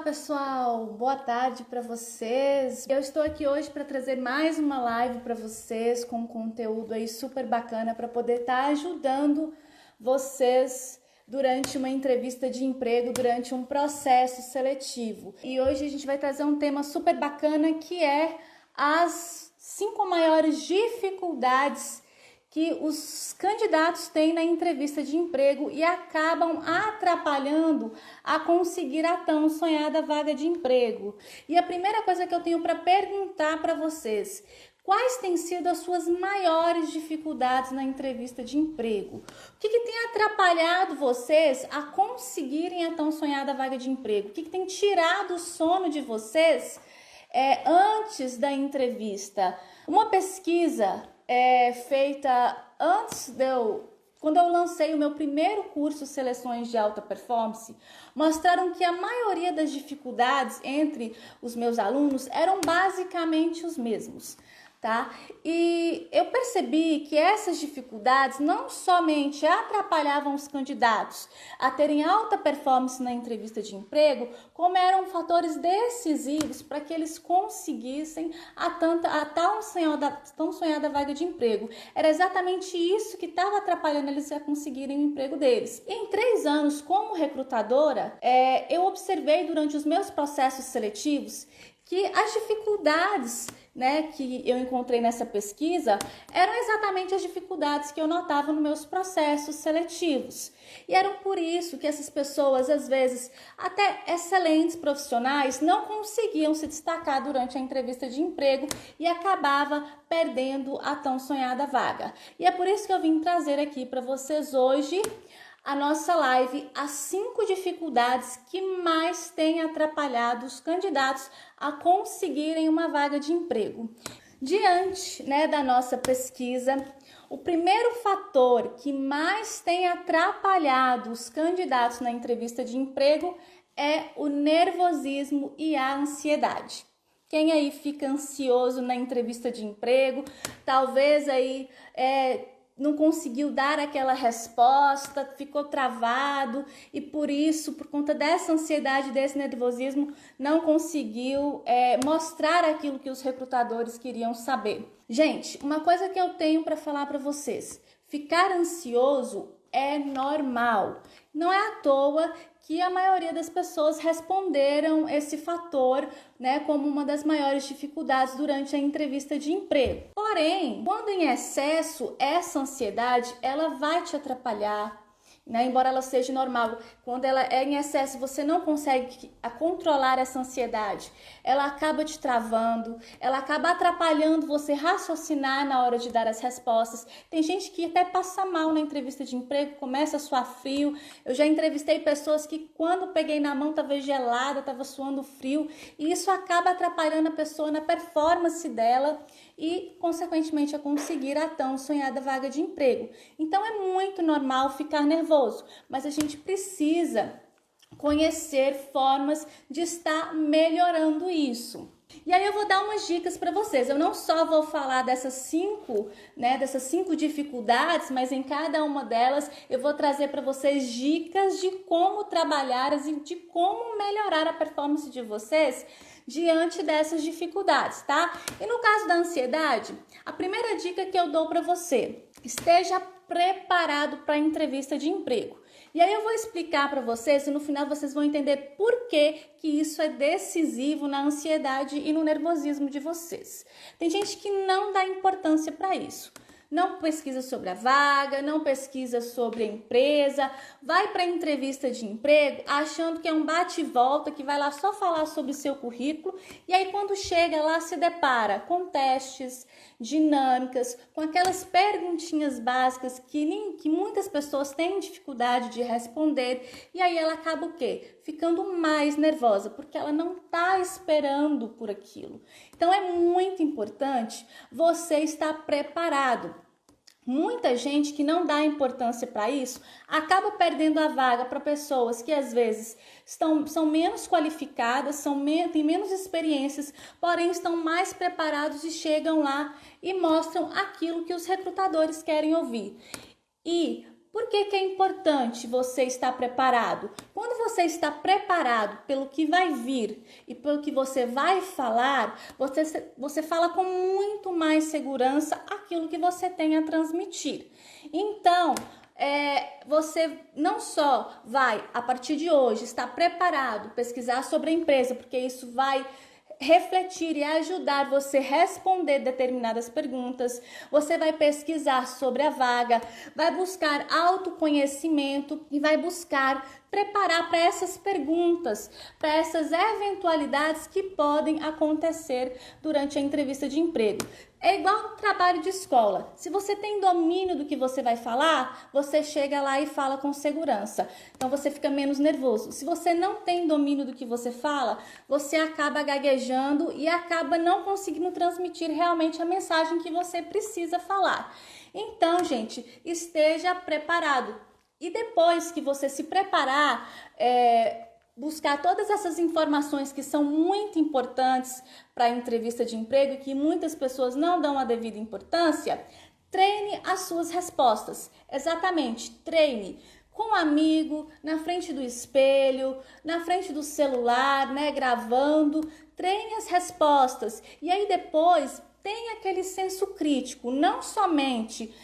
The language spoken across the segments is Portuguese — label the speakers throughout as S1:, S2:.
S1: pessoal, boa tarde para vocês. Eu estou aqui hoje para trazer mais uma live para vocês com conteúdo aí super bacana para poder estar ajudando vocês durante uma entrevista de emprego, durante um processo seletivo. E hoje a gente vai trazer um tema super bacana que é as 5 maiores dificuldades que os candidatos têm na entrevista de emprego e acabam atrapalhando a conseguir a tão sonhada vaga de emprego. E a primeira coisa que eu tenho para perguntar para vocês: quais têm sido as suas maiores dificuldades na entrevista de emprego? O que tem atrapalhado vocês a conseguirem a tão sonhada vaga de emprego? O que tem tirado o sono de vocês antes da entrevista? Uma pesquisa feita quando eu lancei o meu primeiro curso Seleções de Alta Performance, mostraram que a maioria das dificuldades entre os meus alunos eram basicamente os mesmos, tá? E eu percebi que essas dificuldades não somente atrapalhavam os candidatos a terem alta performance na entrevista de emprego, como eram fatores decisivos para que eles conseguissem a tão sonhada vaga de emprego. Era exatamente isso que estava atrapalhando eles a conseguirem o emprego deles. Em 3 anos como recrutadora, eu observei durante os meus processos seletivos que as dificuldades, que eu encontrei nessa pesquisa eram exatamente as dificuldades que eu notava nos meus processos seletivos. E eram por isso que essas pessoas, às vezes, até excelentes profissionais, não conseguiam se destacar durante a entrevista de emprego e acabava perdendo a tão sonhada vaga. E é por isso que eu vim trazer aqui para vocês hoje a nossa live, as 5 dificuldades que mais têm atrapalhado os candidatos a conseguirem uma vaga de emprego. Diante, da nossa pesquisa, o primeiro fator que mais tem atrapalhado os candidatos na entrevista de emprego é o nervosismo e a ansiedade. Quem aí fica ansioso na entrevista de emprego, talvez aí não conseguiu dar aquela resposta, ficou travado e por conta dessa ansiedade, desse nervosismo, não conseguiu mostrar aquilo que os recrutadores queriam saber. Gente, uma coisa que eu tenho para falar para vocês: ficar ansioso é normal. Não é à toa que a maioria das pessoas responderam esse fator, como uma das maiores dificuldades durante a entrevista de emprego. Porém, quando em excesso, essa ansiedade, ela vai te atrapalhar, embora ela seja normal. Quando ela é em excesso, você não consegue controlar essa ansiedade. Ela acaba te travando, ela acaba atrapalhando você raciocinar na hora de dar as respostas. Tem gente que até passa mal na entrevista de emprego, começa a suar frio. Eu já entrevistei pessoas que quando peguei na mão estava gelada, estava suando frio, e isso acaba atrapalhando a pessoa na performance dela e, consequentemente, a conseguir a tão sonhada vaga de emprego. Então, é muito normal ficar nervoso, mas a gente precisa conhecer formas de estar melhorando isso. E aí eu vou dar umas dicas para vocês. Eu não só vou falar dessas 5 dificuldades, mas em cada uma delas eu vou trazer para vocês dicas de como trabalhar e de como melhorar a performance de vocês diante dessas dificuldades, tá? E no caso da ansiedade, a primeira dica que eu dou para você: esteja preparado para a entrevista de emprego. E aí eu vou explicar para vocês e no final vocês vão entender por que isso é decisivo na ansiedade e no nervosismo de vocês. Tem gente que não dá importância para isso. Não pesquisa sobre a vaga, não pesquisa sobre a empresa, vai para a entrevista de emprego achando que é um bate e volta, que vai lá só falar sobre o seu currículo, e aí quando chega lá se depara com testes, dinâmicas, com aquelas perguntinhas básicas que muitas pessoas têm dificuldade de responder, e aí ela acaba o quê? Ficando mais nervosa, porque ela não está esperando por aquilo. Então é muito importante você estar preparado. Muita gente que não dá importância para isso acaba perdendo a vaga para pessoas que às vezes são menos qualificadas, têm menos experiências, porém estão mais preparados e chegam lá e mostram aquilo que os recrutadores querem ouvir. E Por que que é importante você estar preparado? Quando você está preparado pelo que vai vir e pelo que você vai falar, você fala com muito mais segurança aquilo que você tem a transmitir. Então, você não só vai, a partir de hoje, estar preparado, pesquisar sobre a empresa, porque isso vai refletir e ajudar você a responder determinadas perguntas. Você vai pesquisar sobre a vaga, vai buscar autoconhecimento e vai buscar preparar para essas perguntas, para essas eventualidades que podem acontecer durante a entrevista de emprego. É igual um trabalho de escola. Se você tem domínio do que você vai falar, você chega lá e fala com segurança. Então você fica menos nervoso. Se você não tem domínio do que você fala, você acaba gaguejando e acaba não conseguindo transmitir realmente a mensagem que você precisa falar. Então, gente, esteja preparado. E depois que você se preparar, buscar todas essas informações que são muito importantes para a entrevista de emprego e que muitas pessoas não dão a devida importância, treine as suas respostas. Exatamente, treine com um amigo, na frente do espelho, na frente do celular, né, gravando. Treine as respostas e aí depois tenha aquele senso crítico, não somente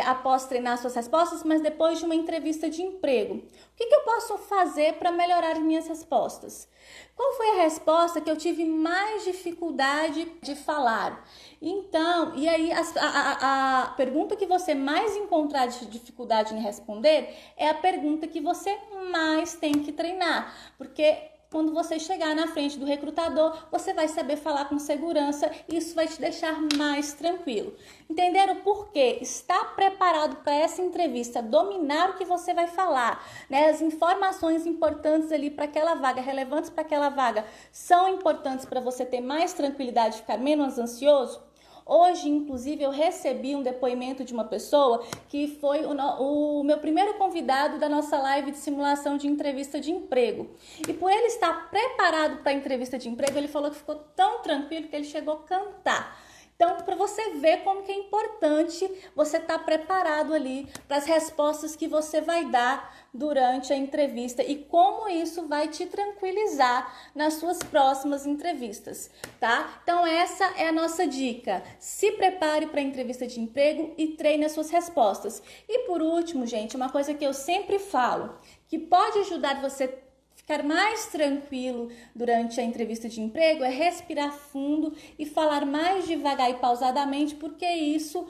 S1: após treinar suas respostas, mas depois de uma entrevista de emprego. O que eu posso fazer para melhorar minhas respostas? Qual foi a resposta que eu tive mais dificuldade de falar? Então, e aí a pergunta que você mais encontrar de dificuldade em responder é a pergunta que você mais tem que treinar, porque quando você chegar na frente do recrutador, você vai saber falar com segurança e isso vai te deixar mais tranquilo. Entenderam por quê? Estar preparado para essa entrevista, dominar o que você vai falar, né? As informações importantes ali para aquela vaga, relevantes para aquela vaga, são importantes para você ter mais tranquilidade, ficar menos ansioso. Hoje, inclusive, eu recebi um depoimento de uma pessoa que foi o meu primeiro convidado da nossa live de simulação de entrevista de emprego. E por ele estar preparado para a entrevista de emprego, ele falou que ficou tão tranquilo que ele chegou a cantar. Então, para você ver como que é importante você estar preparado ali para as respostas que você vai dar durante a entrevista e como isso vai te tranquilizar nas suas próximas entrevistas, tá? Então, essa é a nossa dica. Se prepare para a entrevista de emprego e treine as suas respostas. E por último, gente, uma coisa que eu sempre falo, que pode ajudar você ficar mais tranquilo durante a entrevista de emprego é respirar fundo e falar mais devagar e pausadamente, porque isso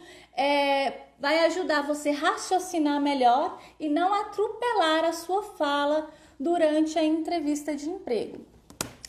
S1: vai ajudar você a raciocinar melhor e não atropelar a sua fala durante a entrevista de emprego.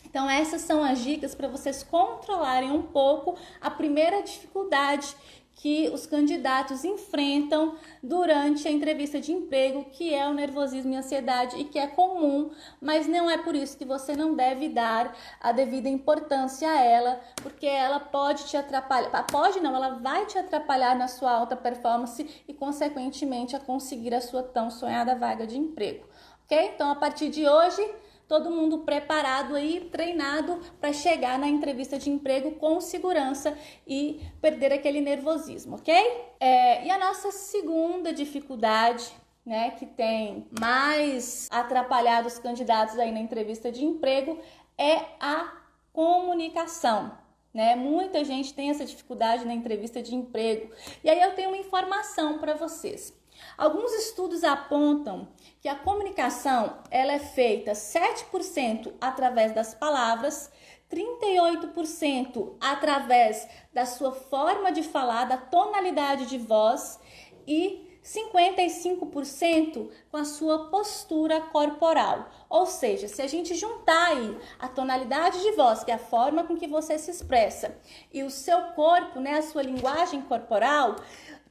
S1: Então, essas são as dicas para vocês controlarem um pouco a primeira dificuldade que os candidatos enfrentam durante a entrevista de emprego, que é o nervosismo e ansiedade e que é comum, mas não é por isso que você não deve dar a devida importância a ela, porque ela pode te atrapalhar, ela vai te atrapalhar na sua alta performance e, consequentemente, a conseguir a sua tão sonhada vaga de emprego, ok? Então, a partir de hoje, todo mundo preparado aí, treinado para chegar na entrevista de emprego com segurança e perder aquele nervosismo, ok? E a nossa segunda dificuldade, né, que tem mais atrapalhado os candidatos aí na entrevista de emprego é a comunicação. Né? Muita gente tem essa dificuldade na entrevista de emprego. E aí eu tenho uma informação para vocês. Alguns estudos apontam que a comunicação ela é feita 7% através das palavras, 38% através da sua forma de falar, da tonalidade de voz e 55% com a sua postura corporal. Ou seja, se a gente juntar aí a tonalidade de voz, que é a forma com que você se expressa, e o seu corpo, né, a sua linguagem corporal,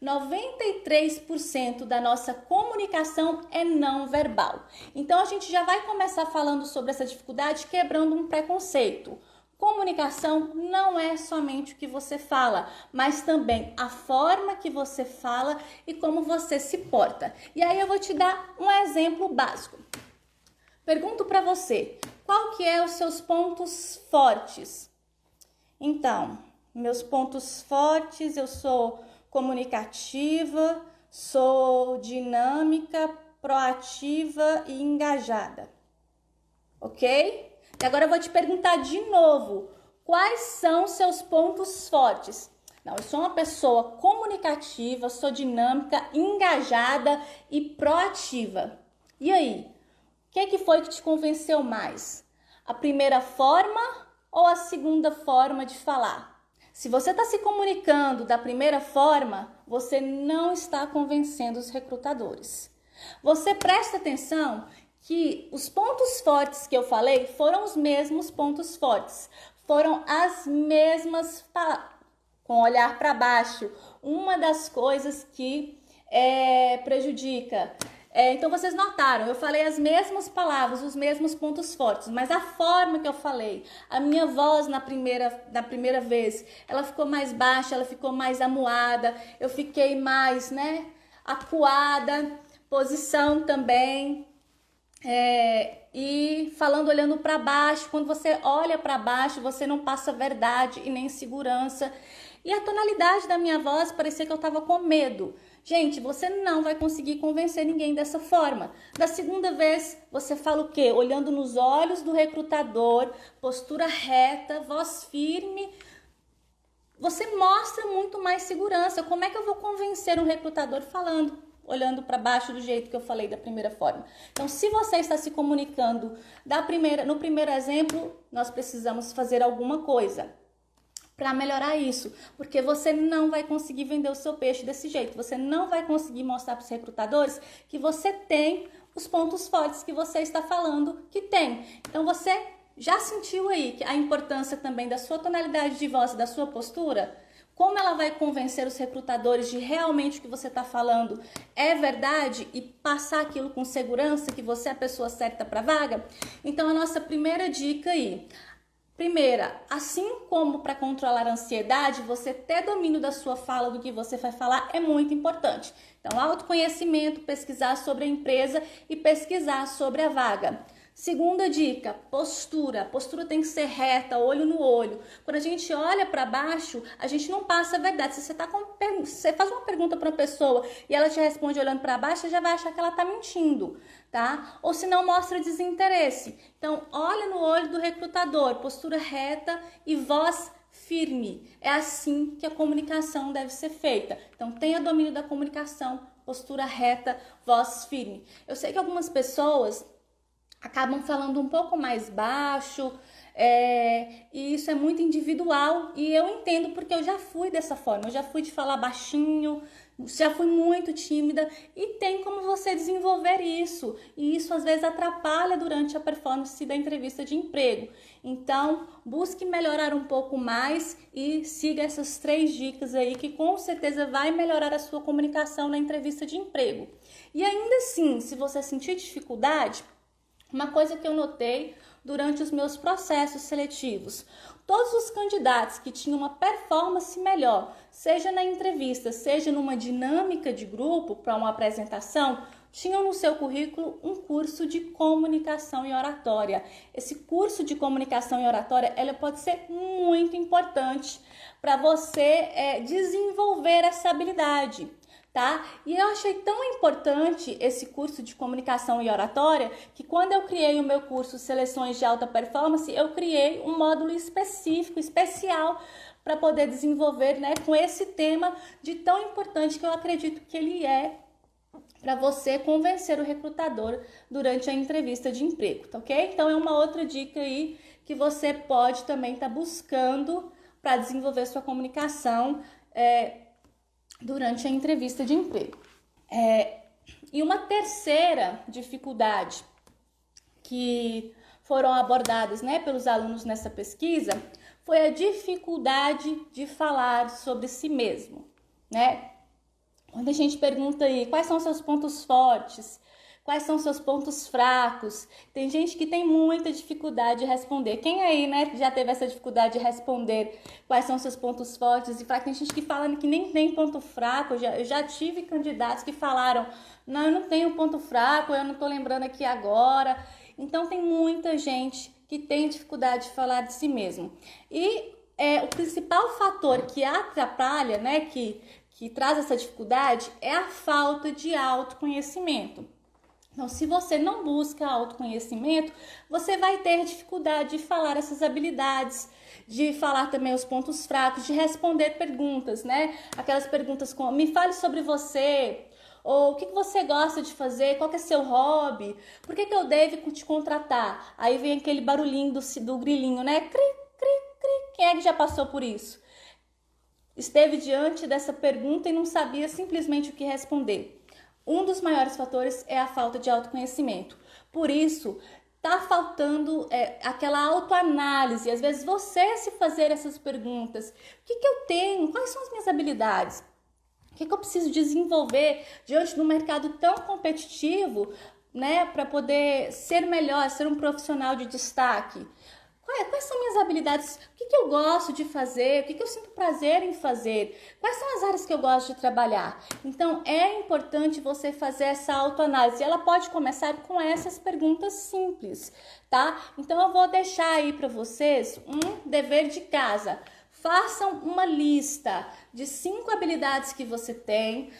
S1: 93% da nossa comunicação é não verbal. Então, a gente já vai começar falando sobre essa dificuldade, quebrando um preconceito. Comunicação não é somente o que você fala, mas também a forma que você fala e como você se porta. E aí eu vou te dar um exemplo básico. Pergunto para você, qual que é os seus pontos fortes? Então, meus pontos fortes, eu sou comunicativa, sou dinâmica, proativa e engajada. Ok? E agora eu vou te perguntar de novo, quais são seus pontos fortes? Não, eu sou uma pessoa comunicativa, sou dinâmica, engajada e proativa. E aí? O que foi que te convenceu mais? A primeira forma ou a segunda forma de falar? Se você está se comunicando da primeira forma, você não está convencendo os recrutadores. Você presta atenção que os pontos fortes que eu falei foram os mesmos pontos fortes, foram as mesmas com olhar para baixo. Uma das coisas que prejudica. Então vocês notaram, eu falei as mesmas palavras, os mesmos pontos fortes, mas a forma que eu falei, a minha voz na primeira vez, ela ficou mais baixa, ela ficou mais amuada, eu fiquei mais, acuada, posição também. E falando olhando para baixo, quando você olha para baixo, você não passa verdade e nem segurança. E a tonalidade da minha voz parecia que eu estava com medo. Gente, você não vai conseguir convencer ninguém dessa forma. Da segunda vez, você fala o quê? Olhando nos olhos do recrutador, postura reta, voz firme. Você mostra muito mais segurança. Como é que eu vou convencer um recrutador falando, olhando para baixo do jeito que eu falei da primeira forma? Então, se você está se comunicando no primeiro exemplo, nós precisamos fazer alguma coisa para melhorar isso, porque você não vai conseguir vender o seu peixe desse jeito, você não vai conseguir mostrar para os recrutadores que você tem os pontos fortes que você está falando que tem. Então você já sentiu aí que a importância também da sua tonalidade de voz e da sua postura? Como ela vai convencer os recrutadores de realmente o que você está falando é verdade e passar aquilo com segurança que você é a pessoa certa para a vaga? Então a nossa primeira dica aí. Primeira, assim como para controlar a ansiedade, você ter domínio da sua fala, do que você vai falar, é muito importante. Então, autoconhecimento, pesquisar sobre a empresa e pesquisar sobre a vaga. Segunda dica, postura. A postura tem que ser reta, olho no olho. Quando a gente olha para baixo, a gente não passa a verdade. Se você faz uma pergunta para uma pessoa e ela te responde olhando para baixo, você já vai achar que ela está mentindo, tá? Ou se não, mostra desinteresse. Então, olha no olho do recrutador, postura reta e voz firme. É assim que a comunicação deve ser feita. Então, tenha domínio da comunicação, postura reta, voz firme. Eu sei que algumas pessoas acabam falando um pouco mais baixo, e isso é muito individual, e eu entendo porque eu já fui dessa forma, eu já fui de falar baixinho, já fui muito tímida, e tem como você desenvolver isso, e isso às vezes atrapalha durante a performance da entrevista de emprego. Então, busque melhorar um pouco mais e siga essas 3 dicas aí, que com certeza vai melhorar a sua comunicação na entrevista de emprego. E ainda assim, se você sentir dificuldade, uma coisa que eu notei durante os meus processos seletivos, todos os candidatos que tinham uma performance melhor, seja na entrevista, seja numa dinâmica de grupo para uma apresentação, tinham no seu currículo um curso de comunicação e oratória. Esse curso de comunicação e oratória, ela pode ser muito importante para você desenvolver essa habilidade. Tá? E eu achei tão importante esse curso de comunicação e oratória que quando eu criei o meu curso Seleções de Alta Performance, eu criei um módulo específico, especial, para poder desenvolver, com esse tema de tão importante que eu acredito que ele é para você convencer o recrutador durante a entrevista de emprego, tá ok? Então é uma outra dica aí que você pode também estar buscando para desenvolver sua comunicação durante a entrevista de emprego. E uma terceira dificuldade que foram abordadas, pelos alunos nessa pesquisa foi a dificuldade de falar sobre si mesmo, Quando a gente pergunta aí quais são seus pontos fortes, quais são seus pontos fracos, tem gente que tem muita dificuldade de responder. Quem aí, já teve essa dificuldade de responder quais são seus pontos fortes e fracos? Tem gente que fala que nem tem ponto fraco. Eu já tive candidatos que falaram, não, eu não tenho ponto fraco, eu não estou lembrando aqui agora. Então tem muita gente que tem dificuldade de falar de si mesmo. E o principal fator que atrapalha, que que traz essa dificuldade é a falta de autoconhecimento. Então, se você não busca autoconhecimento, você vai ter dificuldade de falar essas habilidades, de falar também os pontos fracos, de responder perguntas, né? Aquelas perguntas como, me fale sobre você, ou o que você gosta de fazer, qual que é seu hobby, por que eu devo te contratar? Aí vem aquele barulhinho do grilinho, né? Cri, cri, cri. Quem é que já passou por isso? Esteve diante dessa pergunta e não sabia simplesmente o que responder. Um dos maiores fatores é a falta de autoconhecimento. Por isso, tá faltando aquela autoanálise. Às vezes você se fazer essas perguntas. O que eu tenho? Quais são as minhas habilidades? O que eu preciso desenvolver diante de um mercado tão competitivo, né, para poder ser melhor, ser um profissional de destaque? Quais são minhas habilidades? O que eu gosto de fazer? O que eu sinto prazer em fazer? Quais são as áreas que eu gosto de trabalhar? Então, é importante você fazer essa autoanálise. Ela pode começar com essas perguntas simples, tá? Então, eu vou deixar aí para vocês um dever de casa. Façam uma lista de 5 habilidades que você tem,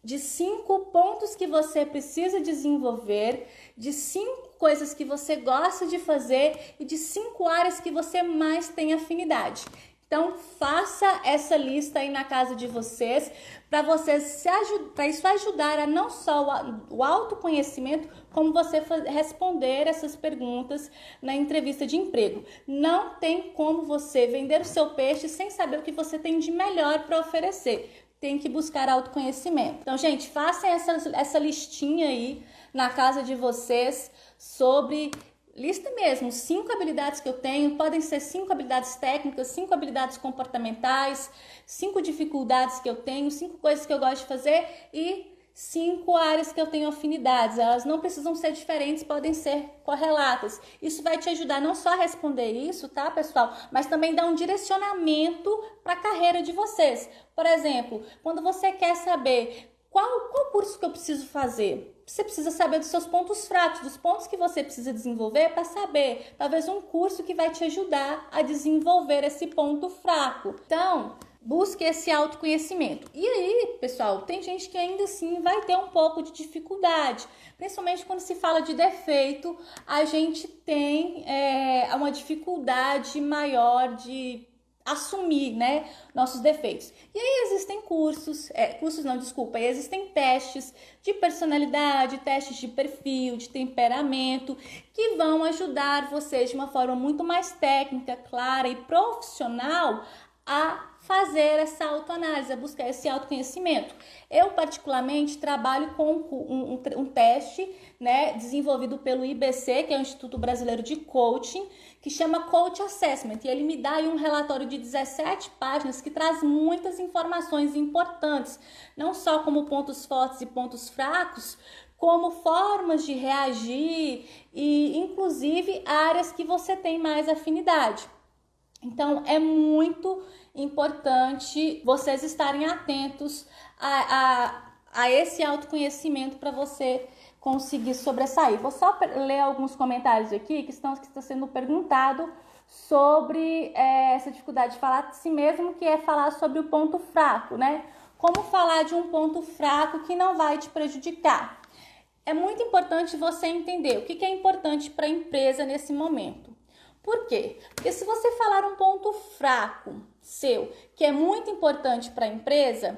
S1: de 5 pontos que você precisa desenvolver, de 5 coisas que você gosta de fazer e de 5 áreas que você mais tem afinidade. Então, faça essa lista aí na casa de vocês, para isso ajudar a não só o autoconhecimento, como você responder essas perguntas na entrevista de emprego. Não tem como você vender o seu peixe sem saber o que você tem de melhor para oferecer. Tem que buscar autoconhecimento. Então, gente, façam essa listinha aí na casa de vocês sobre, lista mesmo, 5 habilidades que eu tenho, podem ser 5 habilidades técnicas, 5 habilidades comportamentais, 5 dificuldades que eu tenho, 5 coisas que eu gosto de fazer e 5 áreas que eu tenho afinidades. Elas não precisam ser diferentes, podem ser correlatas. Isso vai te ajudar não só a responder isso, tá, pessoal? Mas também dar um direcionamento para a carreira de vocês. Por exemplo, quando você quer saber qual curso que eu preciso fazer, você precisa saber dos seus pontos fracos, dos pontos que você precisa desenvolver para saber, talvez um curso que vai te ajudar a desenvolver esse ponto fraco. Então, busque esse autoconhecimento. E aí, pessoal, tem gente que ainda assim vai ter um pouco de dificuldade, principalmente quando se fala de defeito, a gente tem uma dificuldade maior de assumir, né, nossos defeitos. E aí existem existem testes de personalidade, testes de perfil, de temperamento, que vão ajudar vocês de uma forma muito mais técnica, clara e profissional a fazer essa autoanálise, a buscar esse autoconhecimento. Eu, particularmente, trabalho com um teste, né, desenvolvido pelo IBC, que é o Instituto Brasileiro de Coaching, que chama Coach Assessment, e ele me dá aí um relatório de 17 páginas que traz muitas informações importantes, não só como pontos fortes e pontos fracos, como formas de reagir e, inclusive, áreas que você tem mais afinidade. Então, é muito importante vocês estarem atentos a esse autoconhecimento para você conseguir sobressair. Vou só ler alguns comentários aqui que está sendo perguntado sobre essa dificuldade de falar de si mesmo, que é falar sobre o ponto fraco, né? Como falar de um ponto fraco que não vai te prejudicar. É muito importante você entender o que é importante para a empresa nesse momento. Por quê? Porque se você falar um ponto fraco seu, que é muito importante para a empresa,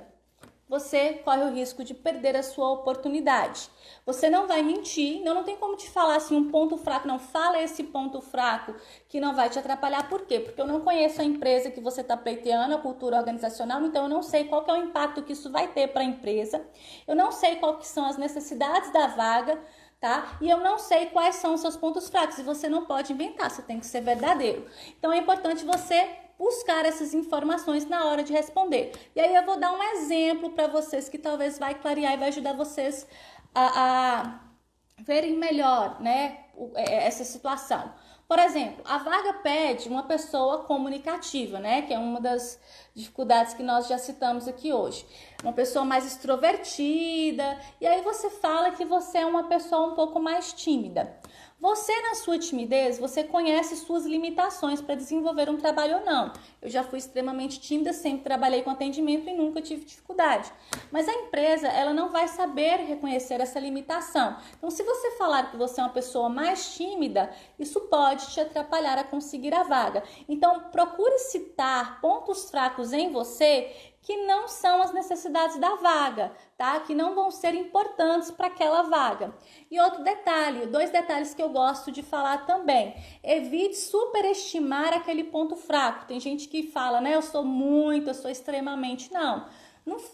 S1: você corre o risco de perder a sua oportunidade. Você não vai mentir, não tem como te falar assim um ponto fraco, não fala esse ponto fraco que não vai te atrapalhar. Por quê? Porque eu não conheço a empresa que você está pleiteando, a cultura organizacional, então eu não sei qual que é o impacto que isso vai ter para a empresa, eu não sei qual que são as necessidades da vaga, tá? E eu não sei quais são os seus pontos fracos, e você não pode inventar, você tem que ser verdadeiro. Então é importante você buscar essas informações na hora de responder. E aí eu vou dar um exemplo para vocês que talvez vai clarear e vai ajudar vocês a verem melhor, né, essa situação. Por exemplo, a vaga pede uma pessoa comunicativa, né, que é uma das dificuldades que nós já citamos aqui hoje. Uma pessoa mais extrovertida, e aí você fala que você é uma pessoa um pouco mais tímida. Você, na sua timidez, você conhece suas limitações para desenvolver um trabalho ou não. Eu já fui extremamente tímida, sempre trabalhei com atendimento e nunca tive dificuldade. Mas a empresa, ela não vai saber reconhecer essa limitação. Então, se você falar que você é uma pessoa mais tímida, isso pode te atrapalhar a conseguir a vaga. Então, procure citar pontos fracos em você que não são as necessidades da vaga, tá? Que não vão ser importantes para aquela vaga. E outro detalhe, 2 detalhes que eu gosto de falar também. Evite superestimar aquele ponto fraco. Tem gente que fala, né? Eu sou extremamente.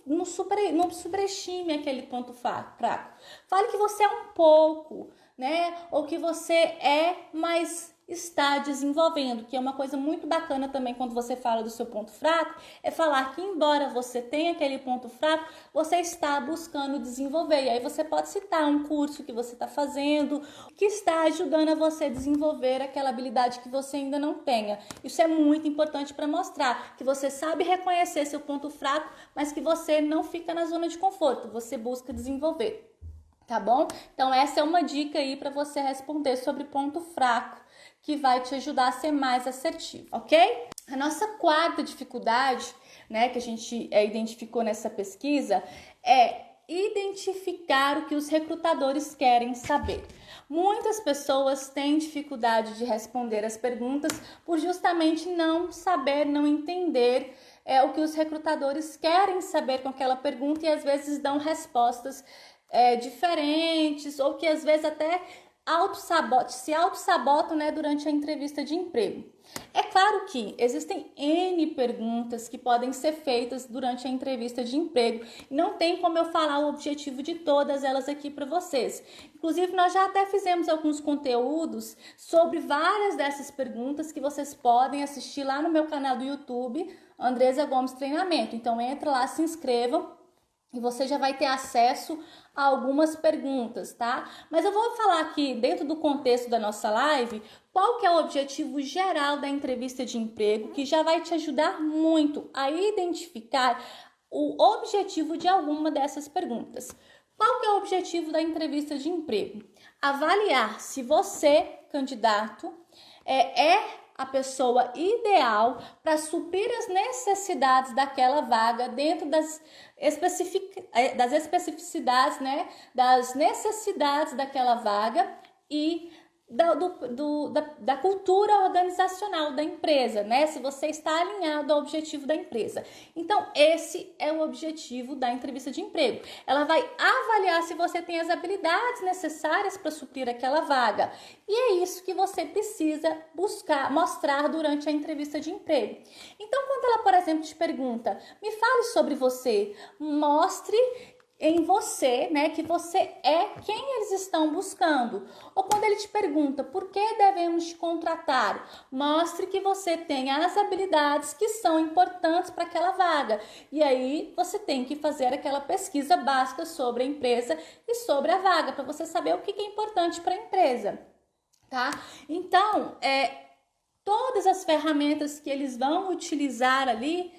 S1: Não superestime aquele ponto fraco. Fale que você é um pouco, né? Ou que você é, mas está desenvolvendo, que é uma coisa muito bacana também quando você fala do seu ponto fraco, é falar que embora você tenha aquele ponto fraco, você está buscando desenvolver. E aí você pode citar um curso que você está fazendo, que está ajudando a você desenvolver aquela habilidade que você ainda não tenha. Isso é muito importante para mostrar que você sabe reconhecer seu ponto fraco, mas que você não fica na zona de conforto, você busca desenvolver. Tá bom? Então essa é uma dica aí para você responder sobre ponto fraco, que vai te ajudar a ser mais assertivo, ok? A nossa 4ª dificuldade, né, que a gente identificou nessa pesquisa é identificar o que os recrutadores querem saber. Muitas pessoas têm dificuldade de responder as perguntas por justamente não saber, não entender o que os recrutadores querem saber com aquela pergunta e às vezes dão respostas diferentes ou que às vezes até se auto-sabotam, né, durante a entrevista de emprego. É claro que existem N perguntas que podem ser feitas durante a entrevista de emprego. Não tem como eu falar o objetivo de todas elas aqui para vocês. Inclusive, nós já até fizemos alguns conteúdos sobre várias dessas perguntas que vocês podem assistir lá no meu canal do YouTube, Andresa Gomes Treinamento. Então, entra lá, se inscrevam e você já vai ter acesso a algumas perguntas, tá? Mas eu vou falar aqui, dentro do contexto da nossa live, qual que é o objetivo geral da entrevista de emprego, que já vai te ajudar muito a identificar o objetivo de alguma dessas perguntas. Qual que é o objetivo da entrevista de emprego? Avaliar se você, candidato, é a pessoa ideal para suprir as necessidades daquela vaga dentro das especificidades, né, das necessidades daquela vaga e da cultura organizacional da empresa, né? Se você está alinhado ao objetivo da empresa. Então, esse é o objetivo da entrevista de emprego. Ela vai avaliar se você tem as habilidades necessárias para suprir aquela vaga. E é isso que você precisa mostrar durante a entrevista de emprego. Então, quando ela, por exemplo, te pergunta, me fale sobre você, mostre em você, né, que você é quem eles estão buscando. Ou quando ele te pergunta por que devemos te contratar, mostre que você tem as habilidades que são importantes para aquela vaga. E aí você tem que fazer aquela pesquisa básica sobre a empresa e sobre a vaga, para você saber o que é importante para a empresa, tá? Então, todas as ferramentas que eles vão utilizar ali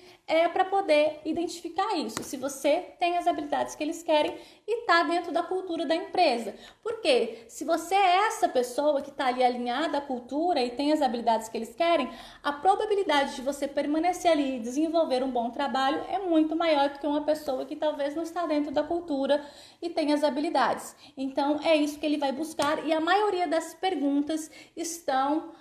S1: para poder identificar isso, se você tem as habilidades que eles querem e está dentro da cultura da empresa. Porque se você é essa pessoa que está ali alinhada à cultura e tem as habilidades que eles querem, a probabilidade de você permanecer ali e desenvolver um bom trabalho é muito maior do que uma pessoa que talvez não está dentro da cultura e tem as habilidades. Então, é isso que ele vai buscar e a maioria das perguntas estão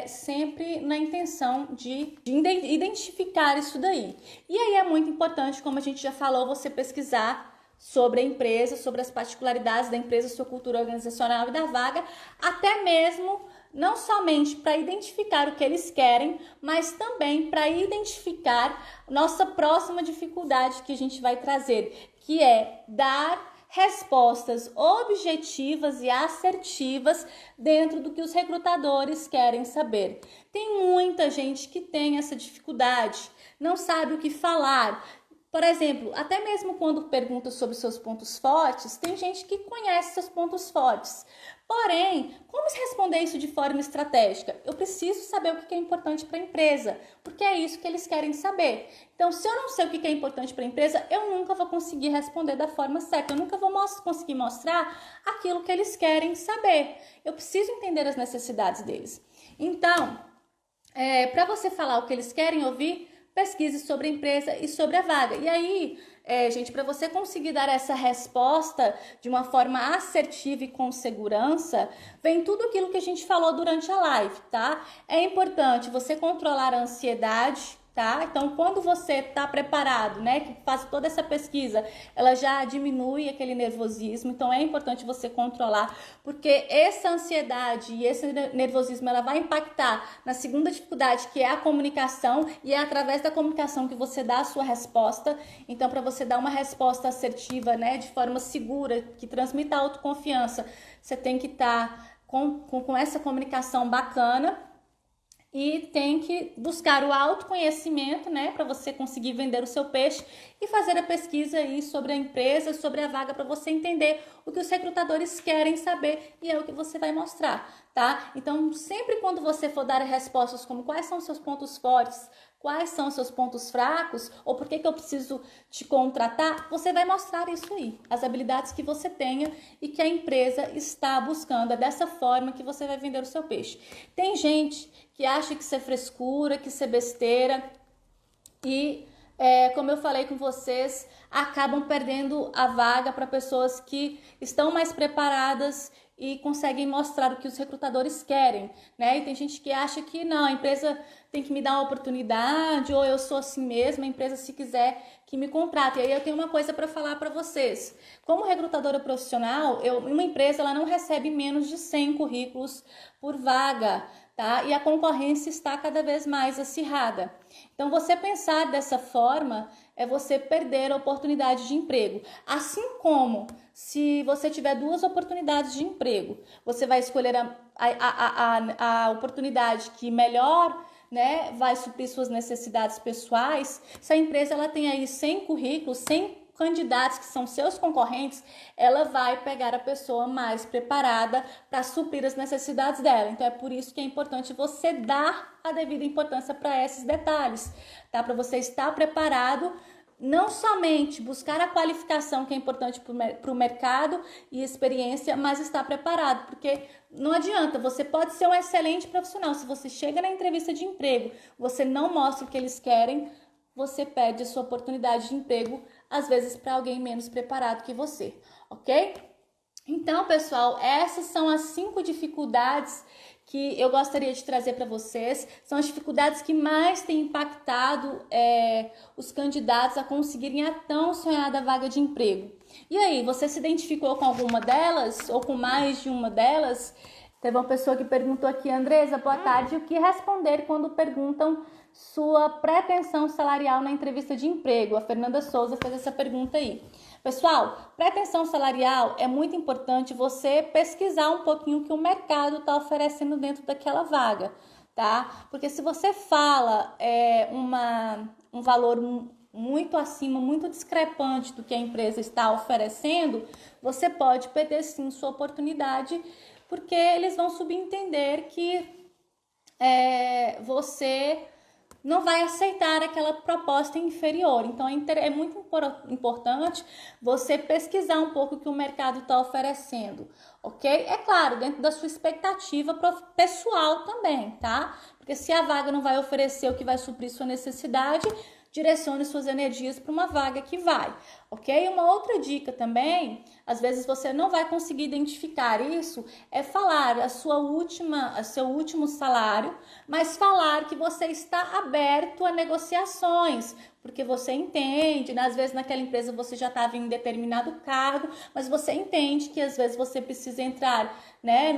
S1: sempre na intenção de identificar isso daí. E aí é muito importante, como a gente já falou, você pesquisar sobre a empresa, sobre as particularidades da empresa, sua cultura organizacional e da vaga, até mesmo não somente para identificar o que eles querem, mas também para identificar nossa próxima dificuldade que a gente vai trazer, que é dar respostas objetivas e assertivas dentro do que os recrutadores querem saber. Tem muita gente que tem essa dificuldade, não sabe o que falar. Por exemplo, até mesmo quando pergunta sobre seus pontos fortes, tem gente que conhece seus pontos fortes, Porém, como responder isso de forma estratégica? Eu preciso saber o que é importante para a empresa, porque é isso que eles querem saber. Então, se eu não sei o que é importante para a empresa, eu nunca vou conseguir responder da forma certa, eu nunca vou conseguir mostrar aquilo que eles querem saber. Eu preciso entender as necessidades deles. Então, para você falar o que eles querem ouvir, pesquise sobre a empresa e sobre a vaga. E aí, gente, para você conseguir dar essa resposta de uma forma assertiva e com segurança, vem tudo aquilo que a gente falou durante a live, tá? É importante você controlar a ansiedade, tá? Então, quando você tá preparado, né, que faz toda essa pesquisa, ela já diminui aquele nervosismo. Então, é importante você controlar, porque essa ansiedade e esse nervosismo, ela vai impactar na segunda dificuldade, que é a comunicação, e é através da comunicação que você dá a sua resposta. Então, para você dar uma resposta assertiva, né, de forma segura, que transmita autoconfiança, você tem que estar com essa comunicação bacana. E tem que buscar o autoconhecimento, né, para você conseguir vender o seu peixe e fazer a pesquisa aí sobre a empresa, sobre a vaga, para você entender o que os recrutadores querem saber e é o que você vai mostrar, tá? Então, sempre quando você for dar respostas como quais são os seus pontos fortes, quais são os seus pontos fracos, ou por que eu preciso te contratar, você vai mostrar isso aí, as habilidades que você tenha e que a empresa está buscando. É dessa forma que você vai vender o seu peixe. Tem gente que acha que isso é frescura, que isso é besteira e, como eu falei com vocês, acabam perdendo a vaga para pessoas que estão mais preparadas e conseguem mostrar o que os recrutadores querem, né? E tem gente que acha que não, a empresa tem que me dar uma oportunidade, ou eu sou assim mesmo, a empresa, se quiser, que me contrata. E aí eu tenho uma coisa para falar para vocês. Como recrutadora profissional, uma empresa, ela não recebe menos de 100 currículos por vaga, tá? E a concorrência está cada vez mais acirrada. Então, você pensar dessa forma é você perder a oportunidade de emprego. Assim como se você tiver 2 oportunidades de emprego, você vai escolher a oportunidade que melhor, né, vai suprir suas necessidades pessoais. Se a empresa ela tem aí 100 currículos, 100 candidatos que são seus concorrentes, ela vai pegar a pessoa mais preparada para suprir as necessidades dela. Então, é por isso que é importante você dar a devida importância para esses detalhes, tá? Para você estar preparado, não somente buscar a qualificação que é importante para o mercado e experiência, mas estar preparado, porque não adianta, você pode ser um excelente profissional, se você chega na entrevista de emprego, você não mostra o que eles querem, você perde a sua oportunidade de emprego, às vezes para alguém menos preparado que você, ok? Então, pessoal, essas são as 5 dificuldades que eu gostaria de trazer para vocês. São as dificuldades que mais têm impactado os candidatos a conseguirem a tão sonhada vaga de emprego. E aí, você se identificou com alguma delas ou com mais de uma delas? Teve uma pessoa que perguntou aqui, Andresa, boa tarde, o que responder quando perguntam sua pretensão salarial na entrevista de emprego? A Fernanda Souza fez essa pergunta aí. Pessoal, pretensão salarial é muito importante você pesquisar um pouquinho o que o mercado está oferecendo dentro daquela vaga, tá? Porque se você fala um valor muito acima, muito discrepante do que a empresa está oferecendo, você pode perder sim sua oportunidade, porque eles vão subentender que você não vai aceitar aquela proposta inferior. Então, é muito importante você pesquisar um pouco o que o mercado está oferecendo, ok? É claro, dentro da sua expectativa pessoal também, tá? Porque se a vaga não vai oferecer o que vai suprir sua necessidade, direcione suas energias para uma vaga que vai, ok? Uma outra dica também, às vezes você não vai conseguir identificar isso, é falar seu último salário, mas falar que você está aberto a negociações, porque você entende, né? Às vezes naquela empresa você já estava em determinado cargo, mas você entende que às vezes você precisa entrar, né,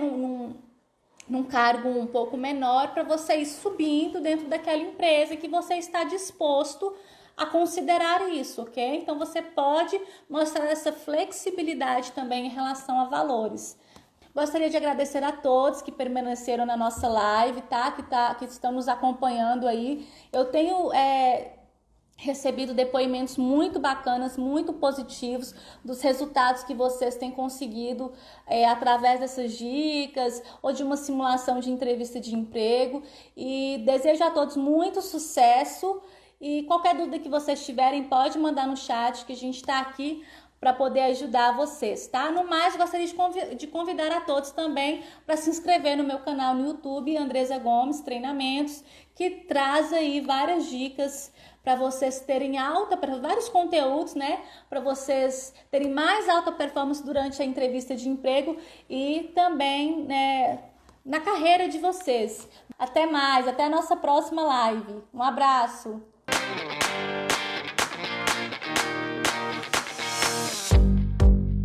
S1: num cargo um pouco menor para você ir subindo dentro daquela empresa que você está disposto a considerar isso, ok? Então, você pode mostrar essa flexibilidade também em relação a valores. Gostaria de agradecer a todos que permaneceram na nossa live, tá? Que estão nos acompanhando aí. Eu tenho recebido depoimentos muito bacanas, muito positivos dos resultados que vocês têm conseguido através dessas dicas ou de uma simulação de entrevista de emprego. E desejo a todos muito sucesso. E qualquer dúvida que vocês tiverem, pode mandar no chat, que a gente está aqui para poder ajudar vocês, tá? No mais, gostaria de convidar a todos também para se inscrever no meu canal no YouTube, Andresa Gomes Treinamentos, que traz aí várias dicas para vocês terem vários conteúdos, né? Para vocês terem mais alta performance durante a entrevista de emprego e também, né, na carreira de vocês. Até mais, até a nossa próxima live. Um abraço!